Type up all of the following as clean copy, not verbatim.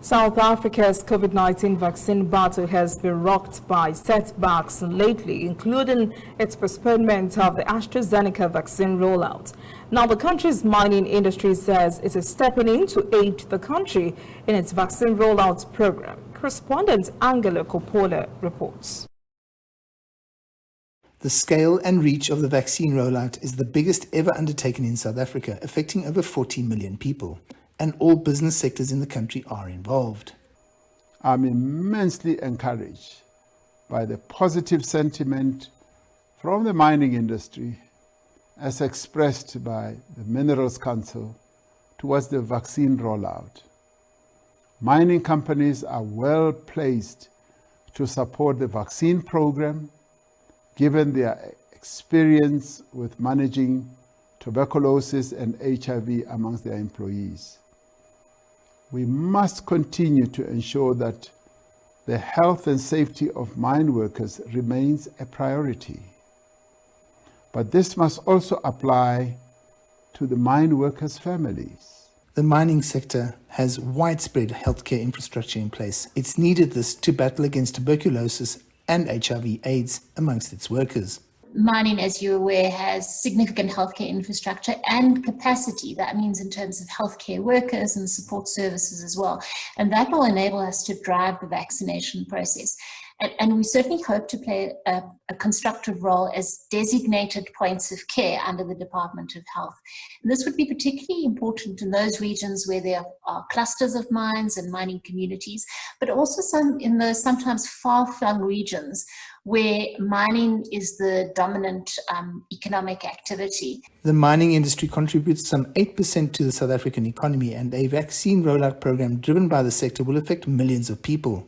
South Africa's COVID-19 vaccine battle has been rocked by setbacks lately, including its postponement of the AstraZeneca vaccine rollout. Now, the country's mining industry says it is stepping in to aid the country in its vaccine rollout program. Correspondent Angela Coppola reports. The scale and reach of the vaccine rollout is the biggest ever undertaken in South Africa, affecting over 40 million people. And all business sectors in the country are involved. I'm immensely encouraged by the positive sentiment from the mining industry as expressed by the Minerals Council towards the vaccine rollout. Mining companies are well placed to support the vaccine program given their experience with managing tuberculosis and HIV amongst their employees. We must continue to ensure that the health and safety of mine workers remains a priority. But this must also apply to the mine workers' families. The mining sector has widespread healthcare infrastructure in place. It's needed this to battle against tuberculosis and HIV/AIDS amongst its workers. Mining, as you're aware, has significant healthcare infrastructure and capacity. That means in terms of healthcare workers and support services as well. And that will enable us to drive the vaccination process. And we certainly hope to play a constructive role as designated points of care under the Department of Health. And this would be particularly important in those regions where there are clusters of mines and mining communities, but also in those sometimes far-flung regions where mining is the dominant economic activity. The mining industry contributes some 8% to the South African economy, and a vaccine rollout program driven by the sector will affect millions of people.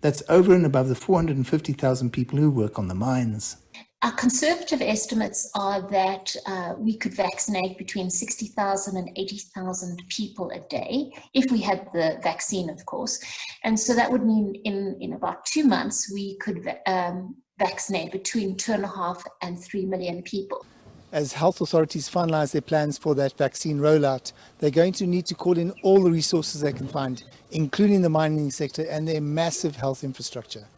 That's over and above the 450,000 people who work on the mines. Our conservative estimates are that we could vaccinate between 60,000 and 80,000 people a day, if we had the vaccine, of course. And so that would mean in about 2 months, we could vaccinate between 2.5 and 3 million people. As health authorities finalise their plans for that vaccine rollout, they're going to need to call in all the resources they can find, including the mining sector and their massive health infrastructure.